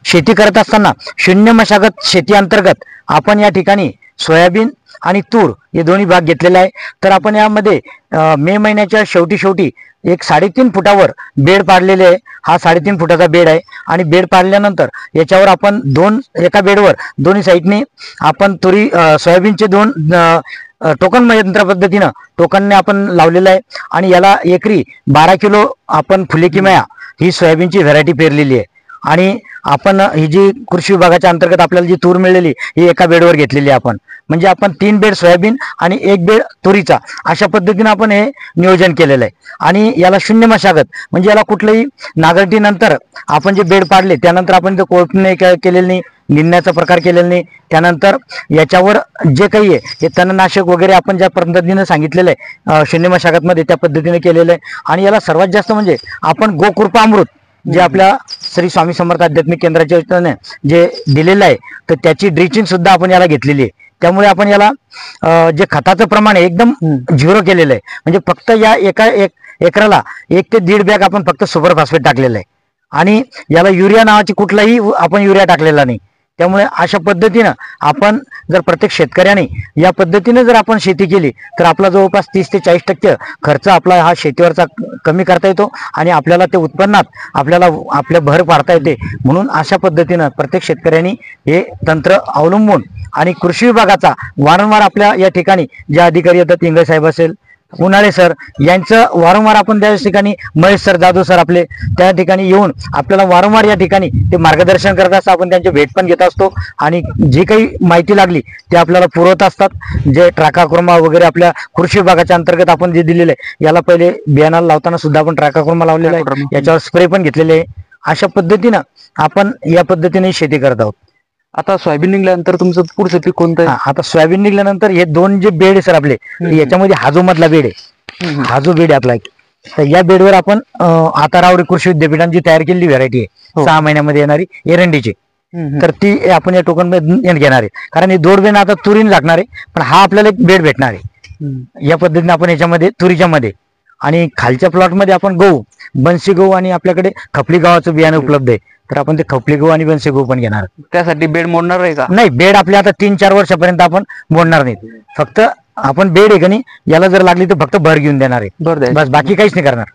शेती करत असताना शून्य मशागत शेती अंतर्गत आपण या ठिकाणी सोयाबीन आणि तूर हे दोन्ही भाग घेतलेले आहे। तर आपण यामध्ये मे महिन्याच्या शेवटी एक 3.5 फुटावर बेड पाडलेले आहे। हा 3.5 फुटाचा बेड आहे आणि बेड पाडल्यानंतर याच्यावर आपण एका बेडवर दोन्ही साईडने आपण सोयाबीनचे 2 टोकन यंत्र पद्धतीनं टोकनने आपण लावलेलं आहे आणि याला एकरी 12 किलो आपण फुले किमया ही सोयाबीनची व्हरायटी पेरलेली आहे। आणि आपण ही जी कृषी विभागाच्या अंतर्गत आपल्याला जी तूर मिळालेली ही एका बेडवर घेतलेली आहे आपण, म्हणजे आपण 3 बेड सोयाबीन आणि 1 बेड तुरीचा अशा पद्धतीने आपण हे नियोजन केलेलं आहे। आणि याला शून्य मशागत म्हणजे याला कुठलंही नांगरटीनंतर आपण जे बेड पाडले त्यानंतर आपण ते कोळपणे केलेलं नाही, निंदण्याचा प्रकार केलेला नाही। त्यानंतर याच्यावर जे काही आहे हे तणनाशक वगैरे आपण ज्या पद्धतीने सांगितलेलं आहे शून्य मशागतमध्ये त्या पद्धतीने केलेलं आहे। आणि याला सर्वात जास्त म्हणजे आपण गोकृपा अमृत जे आपल्या श्री स्वामी समर्थ आध्यात्मिक केंद्राच्या वतीने जे दिलेलं आहे तर त्याची ड्रिचिंग सुद्धा आपण याला घेतलेली आहे। त्यामुळे आपण याला जे खताचं प्रमाण आहे एकदम 0 केलेलं आहे, म्हणजे फक्त या एका एकराला 1 ते 1.5 बॅग आपण फक्त सुपर फॉस्फेट टाकलेलं आहे आणि याला युरिया नावाची कुठलाही आपण युरिया टाकलेला नाही। त्यामुळे अशा पद्धतीनं आपण जर प्रत्येक शेतकऱ्याने या पद्धतीने जर आपण शेती केली तर आपला जवळपास 30 ते 40% खर्च आपला हा शेतीवरचा कमी करता येतो आणि आपल्याला ते उत्पन्नात आपल्या भर पाडता येते। म्हणून अशा पद्धतीनं प्रत्येक शेतकऱ्यांनी हे तंत्र अवलंबून आणि कृषी विभागाचा वारंवार आपल्या या ठिकाणी जे अधिकारी येतात इंगळे साहेब असेल, उन्हाळे सर यांचं वारंवार आपण त्या ठिकाणी महेश सर, जाधव सर आपले त्या ठिकाणी येऊन आपल्याला वारंवार या ठिकाणी ते मार्गदर्शन करत असतात। आपण त्यांचे भेट पण घेत असतो आणि जी काही माहिती लागली ते आपल्याला पुरवत असतात। जे ट्राकाक्रोमा वगैरे आपल्या कृषी विभागाच्या अंतर्गत आपण जे दिलेले आहे, याला पहिले बियाणाला लावताना सुद्धा आपण ट्राकाक्रोमा लावलेला आहे, याच्यावर स्प्रे पण घेतलेले आहे। अशा पद्धतीनं आपण या पद्धतीने शेती करत आहोत। आता सोयाबीन निघाल्यानंतर तुमचं पुढचं पीक कोणतं आहे? आता सोयाबीन निघाल्यानंतर हे 2 जे बेड आहे सर आपले, याच्यामध्ये हाजो मधला बेड आहे, हाजो बेड आहे आपला। तर या बेडवर आपण आता रावरी कृषी विद्यापीठांची तयार केलेली व्हरायटी आहे 6 महिन्यामध्ये येणारी एरंडीची, तर ती आपण या टोकन मध्ये घेणार आहे। कारण हे 2 बेड आता तुरीने लागणार आहे, पण हा आपल्याला एक बेड भेटणार आहे। या पद्धतीने आपण याच्यामध्ये तुरीच्या मध्ये आणि खालच्या प्लॉट मध्ये आपण गहू, बनसी गहू आणि आपल्याकडे खपली गव्हाचं बियाणं उपलब्ध आहे, तर आपण ते खपली गहू आणि बनसी गहू पण घेणार। त्यासाठी बेड मोडणार आहे का? नाही, बेड आपल्या आता 3-4 वर्षापर्यंत आपण मोडणार नाही। फक्त आपण बेड आहे का नाही याला जर लागली तर फक्त भर घेऊन देणार आहे, बस बाकी काहीच नाही करणार।